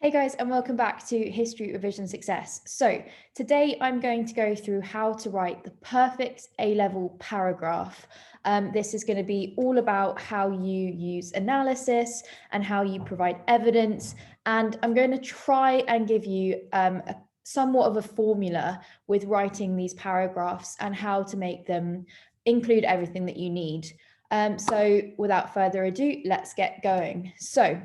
Hey guys, and welcome back to History Revision Success. So today I'm going to go through how to write the perfect A-level paragraph. This is going to be all about how you use analysis and how you provide evidence. And I'm going to try and give you somewhat of a formula with writing these paragraphs and how to make them include everything that you need. So without further ado, let's get going. So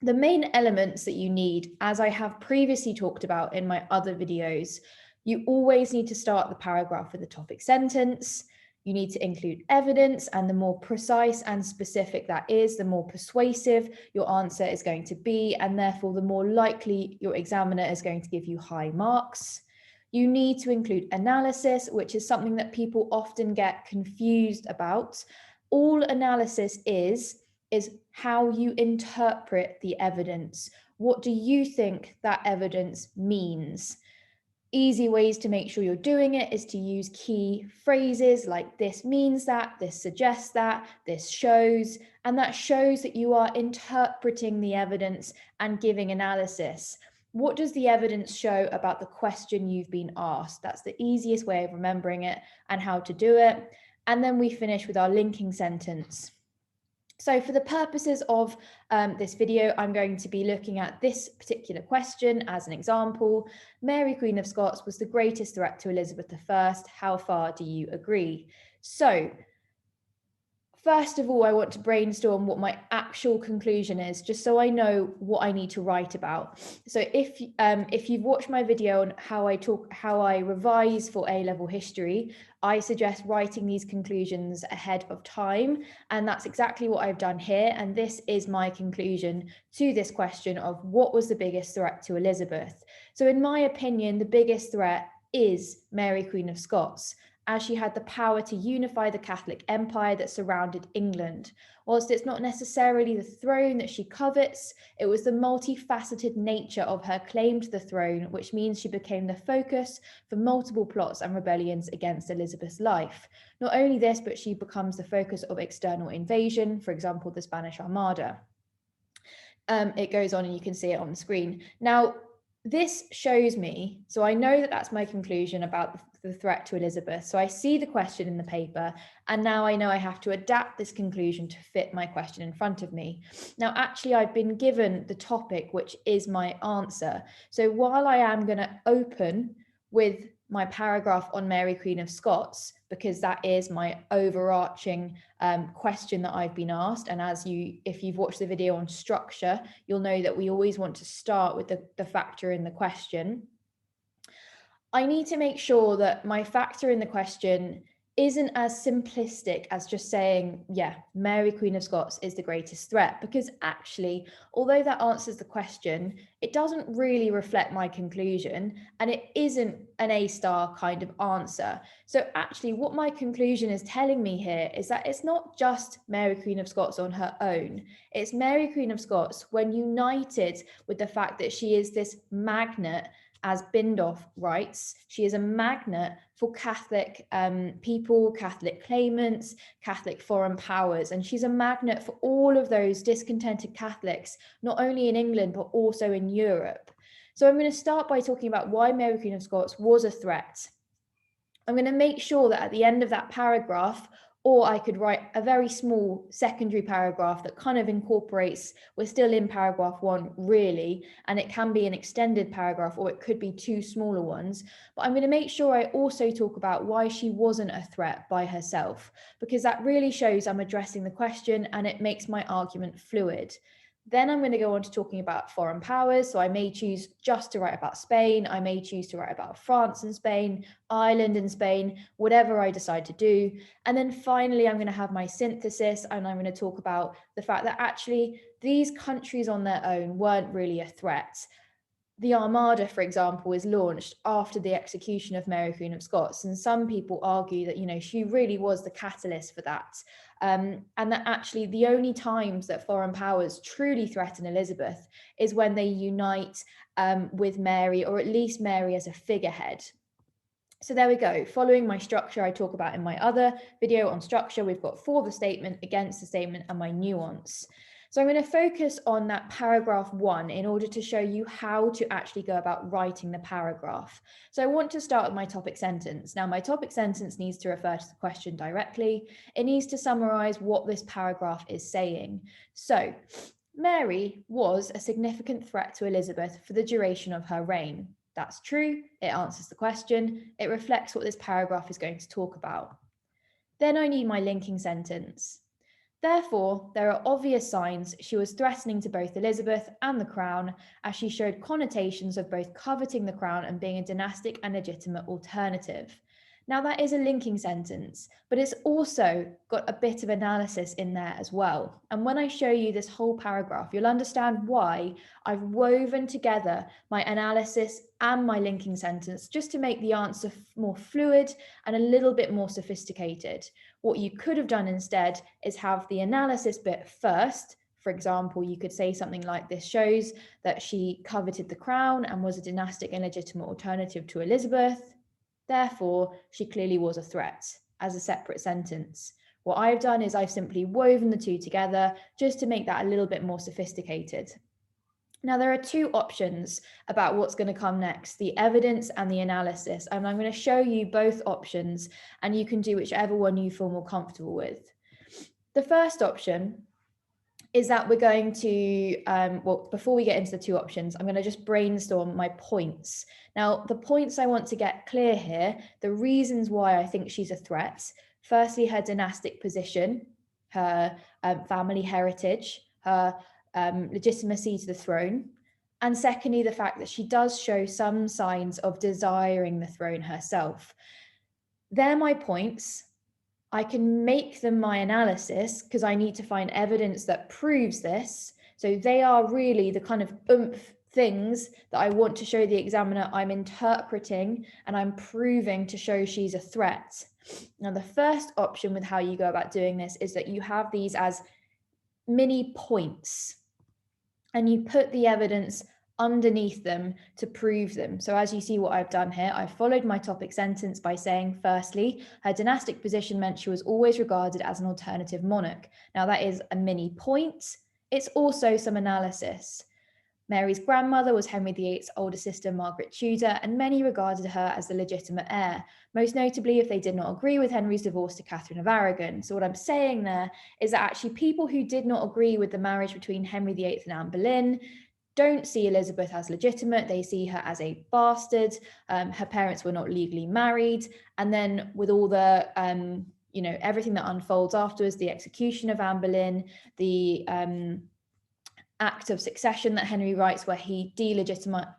the main elements that you need, as I have previously talked about in my other videos, you always need to start the paragraph with a topic sentence. You need to include evidence, and the more precise and specific that is, the more persuasive your answer is going to be, and therefore the more likely your examiner is going to give you high marks. You need to include analysis, which is something that people often get confused about. All analysis is how you interpret the evidence. What do you think that evidence means? Easy ways to make sure you're doing it is to use key phrases like this means that, this suggests that, this shows, and that shows that you are interpreting the evidence and giving analysis. What does the evidence show about the question you've been asked? That's the easiest way of remembering it and how to do it. And then we finish with our linking sentence. So for the purposes of this video, I'm going to be looking at this particular question as an example. Mary, Queen of Scots, was the greatest threat to Elizabeth I. How far do you agree? So first of all, I want to brainstorm what my actual conclusion is, just so I know what I need to write about. So if you've watched my video on how I revise for A-level history, I suggest writing these conclusions ahead of time, and that's exactly what I've done here. And this is my conclusion to this question of what was the biggest threat to Elizabeth. So in my opinion, the biggest threat is Mary, Queen of Scots, as she had the power to unify the Catholic Empire that surrounded England. Whilst it's not necessarily the throne that she covets, it was the multifaceted nature of her claim to the throne, which means she became the focus for multiple plots and rebellions against Elizabeth's life. Not only this, but she becomes the focus of external invasion, for example, the Spanish Armada. It goes on and you can see it on the screen. Now, this shows me, so I know that that's my conclusion about the threat to Elizabeth. So I see the question in the paper, and now I know I have to adapt this conclusion to fit my question in front of me. Now, actually, I've been given the topic, which is my answer. So while I am going to open with my paragraph on Mary, Queen of Scots, because that is my overarching question that I've been asked. And if you've watched the video on structure, you'll know that we always want to start with the factor in the question. I need to make sure that my factor in the question isn't as simplistic as just saying, yeah, Mary, Queen of Scots is the greatest threat, because actually, although that answers the question, it doesn't really reflect my conclusion, and it isn't an A-star kind of answer. So actually, what my conclusion is telling me here is that it's not just Mary, Queen of Scots on her own. It's Mary, Queen of Scots when united with the fact that she is this magnet. As Bindoff writes, she is a magnet for Catholic people, Catholic claimants, Catholic foreign powers, and she's a magnet for all of those discontented Catholics, not only in England, but also in Europe. So I'm going to start by talking about why Mary, Queen of Scots was a threat. I'm going to make sure that at the end of that paragraph, or I could write a very small secondary paragraph that kind of incorporates, we're still in paragraph 1 really, and it can be an extended paragraph, or it could be 2 smaller ones. But I'm going to make sure I also talk about why she wasn't a threat by herself, because that really shows I'm addressing the question and it makes my argument fluid. Then I'm going to go on to talking about foreign powers. So I may choose just to write about Spain. I may choose to write about France and Spain, Ireland and Spain, whatever I decide to do. And then finally, I'm going to have my synthesis, and I'm going to talk about the fact that actually these countries on their own weren't really a threat. The Armada, for example, is launched after the execution of Mary, Queen of Scots. And some people argue that, she really was the catalyst for that. And that actually the only times that foreign powers truly threaten Elizabeth is when they unite with Mary, or at least Mary as a figurehead. So there we go. Following my structure I talk about in my other video on structure, we've got for the statement, against the statement, and my nuance. So I'm going to focus on that paragraph 1 in order to show you how to actually go about writing the paragraph. So I want to start with my topic sentence. Now, my topic sentence needs to refer to the question directly. It needs to summarize what this paragraph is saying. So Mary was a significant threat to Elizabeth for the duration of her reign. That's true. It answers the question. It reflects what this paragraph is going to talk about. Then I need my linking sentence. Therefore, there are obvious signs she was threatening to both Elizabeth and the crown, as she showed connotations of both coveting the crown and being a dynastic and legitimate alternative. Now, that is a linking sentence, but it's also got a bit of analysis in there as well. And when I show you this whole paragraph, you'll understand why I've woven together my analysis and my linking sentence just to make the answer more fluid and a little bit more sophisticated. What you could have done instead is have the analysis bit first. For example, you could say something like this shows that she coveted the crown and was a dynastic and legitimate alternative to Elizabeth. Therefore, she clearly was a threat, as a separate sentence. What I've done is I've simply woven the two together just to make that a little bit more sophisticated. Now, there are two options about what's going to come next, the evidence and the analysis. And I'm going to show you both options, and you can do whichever one you feel more comfortable with. The first option is that we're going to, well, before we get into the two options, I'm going to just brainstorm my points. Now, the points I want to get clear here, the reasons why I think she's a threat. Firstly, her dynastic position, her family heritage, her legitimacy to the throne. And secondly, the fact that she does show some signs of desiring the throne herself. They're my points. I can make them my analysis because I need to find evidence that proves this. So they are really the kind of oomph things that I want to show the examiner I'm interpreting and I'm proving to show she's a threat. Now, the first option with how you go about doing this is that you have these as mini points and you put the evidence underneath them to prove them. So as you see what I've done here, I've followed my topic sentence by saying, firstly, her dynastic position meant she was always regarded as an alternative monarch. Now that is a mini point. It's also some analysis. Mary's grandmother was Henry VIII's older sister, Margaret Tudor, and many regarded her as the legitimate heir, most notably if they did not agree with Henry's divorce to Catherine of Aragon. So what I'm saying there is that actually people who did not agree with the marriage between Henry VIII and Anne Boleyn don't see Elizabeth as legitimate. They see her as a bastard. Her parents were not legally married. And then with all the, everything that unfolds afterwards, the execution of Anne Boleyn, the act of succession that Henry writes where he delegitimizes,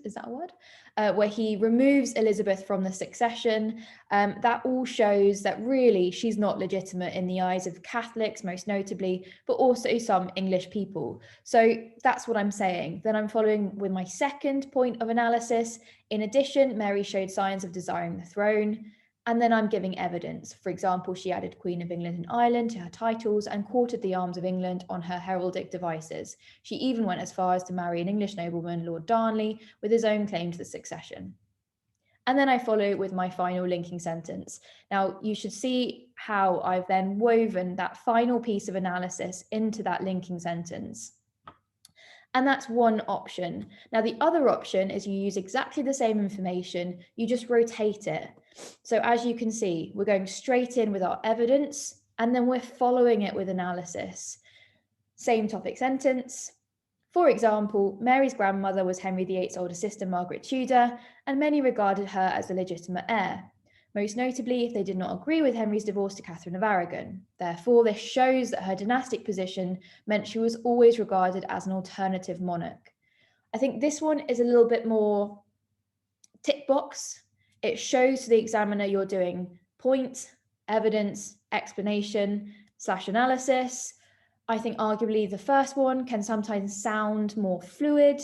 is that a word? Where he removes Elizabeth from the succession. That all shows that really she's not legitimate in the eyes of Catholics, most notably, but also some English people. So that's what I'm saying. Then I'm following with my second point of analysis. In addition, Mary showed signs of desiring the throne. And then I'm giving evidence. For example, she added Queen of England and Ireland to her titles and quartered the arms of England on her heraldic devices. She even went as far as to marry an English nobleman, Lord Darnley, with his own claim to the succession. And then I follow with my final linking sentence. Now, you should see how I've then woven that final piece of analysis into that linking sentence. And that's one option. Now, the other option is you use exactly the same information, you just rotate it. So as you can see, we're going straight in with our evidence, and then we're following it with analysis. Same topic sentence. For example, Mary's grandmother was Henry VIII's older sister, Margaret Tudor, and many regarded her as the legitimate heir, most notably if they did not agree with Henry's divorce to Catherine of Aragon. Therefore, this shows that her dynastic position meant she was always regarded as an alternative monarch. I think this one is a little bit more tick box. It shows to the examiner you're doing point, evidence, explanation / analysis. I think arguably the first one can sometimes sound more fluid,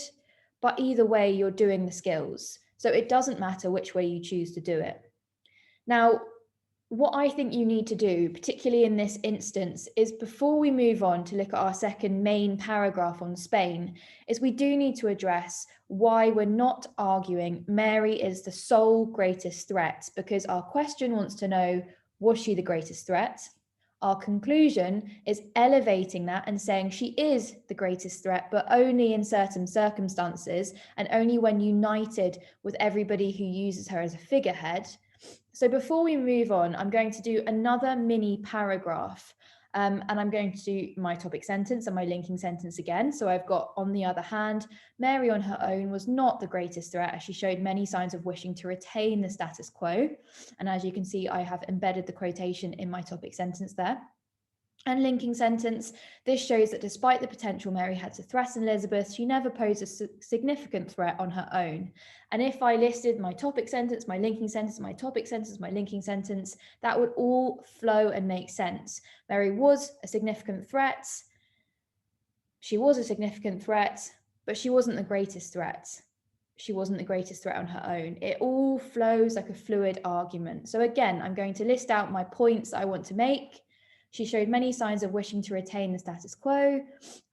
but either way you're doing the skills. So it doesn't matter which way you choose to do it. Now, what I think you need to do, particularly in this instance, is before we move on to look at our second main paragraph on Spain, is we do need to address why we're not arguing Mary is the sole greatest threat, because our question wants to know, was she the greatest threat? Our conclusion is elevating that and saying she is the greatest threat, but only in certain circumstances and only when united with everybody who uses her as a figurehead. So before we move on, I'm going to do another mini paragraph. And I'm going to do my topic sentence and my linking sentence again. So I've got, on the other hand, Mary on her own was not the greatest threat, as she showed many signs of wishing to retain the status quo. And as you can see, I have embedded the quotation in my topic sentence there. And linking sentence, this shows that despite the potential Mary had to threaten Elizabeth, she never posed a significant threat on her own. And if I listed my topic sentence, my linking sentence, my topic sentence, my linking sentence, that would all flow and make sense. Mary was a significant threat. She was a significant threat, but she wasn't the greatest threat. She wasn't the greatest threat on her own. It all flows like a fluid argument. So again, I'm going to list out my points that I want to make. She showed many signs of wishing to retain the status quo,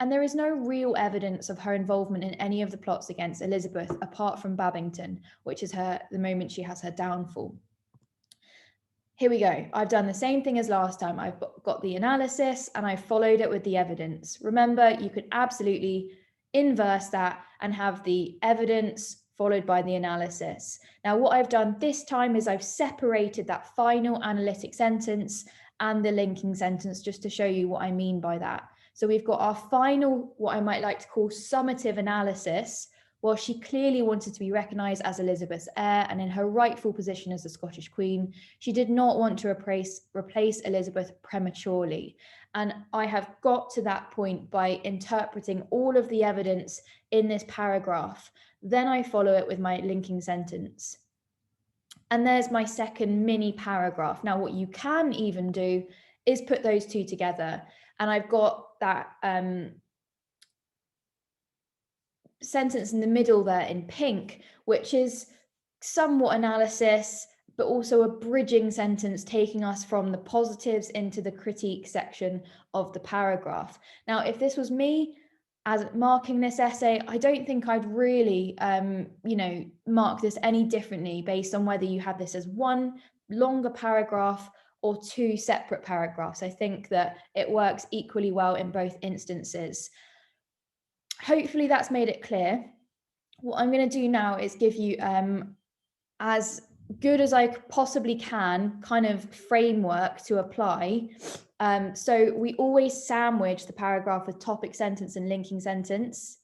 and there is no real evidence of her involvement in any of the plots against Elizabeth, apart from Babington, which is the moment she has her downfall. Here we go. I've done the same thing as last time. I've got the analysis and I followed it with the evidence. Remember, you could absolutely inverse that and have the evidence followed by the analysis. Now, what I've done this time is I've separated that final analytic sentence and the linking sentence just to show you what I mean by that. So we've got our final, what I might like to call summative analysis. While she clearly wanted to be recognised as Elizabeth's heir and in her rightful position as the Scottish Queen, she did not want to replace Elizabeth prematurely. And I have got to that point by interpreting all of the evidence in this paragraph. Then I follow it with my linking sentence. And there's my second mini paragraph. Now, what you can even do is put those two together. And I've got that sentence in the middle there in pink, which is somewhat analysis, but also a bridging sentence taking us from the positives into the critique section of the paragraph. Now, if this was me as marking this essay, I don't think I'd really, mark this any differently based on whether you had this as one longer paragraph or two separate paragraphs. I think that it works equally well in both instances. Hopefully that's made it clear. What I'm going to do now is give you as good as I possibly can kind of framework to apply. So we always sandwich the paragraph with topic sentence and linking sentence.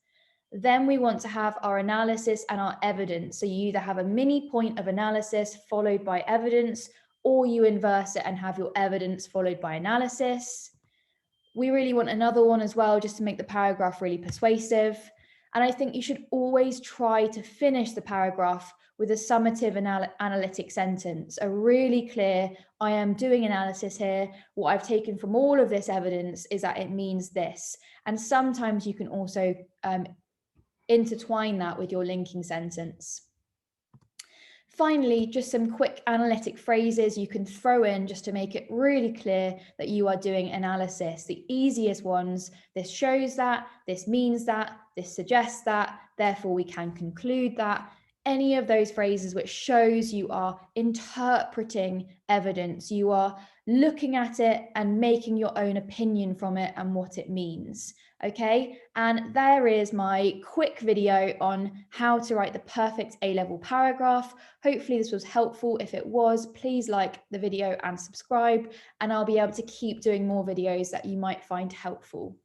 Then we want to have our analysis and our evidence. So you either have a mini point of analysis followed by evidence, or you inverse it and have your evidence followed by analysis. We really want another one as well, just to make the paragraph really persuasive. And I think you should always try to finish the paragraph with a summative analytic sentence, a really clear, I am doing analysis here. What I've taken from all of this evidence is that it means this. And sometimes you can also intertwine that with your linking sentence. Finally, just some quick analytic phrases you can throw in just to make it really clear that you are doing analysis. The easiest ones: this shows that, this means that, this suggests that, therefore we can conclude that. Any of those phrases which shows you are interpreting evidence, you are looking at it and making your own opinion from it and what it means. Okay, and there is my quick video on how to write the perfect A-level paragraph. Hopefully this was helpful. If it was, please like the video and subscribe, and I'll be able to keep doing more videos that you might find helpful.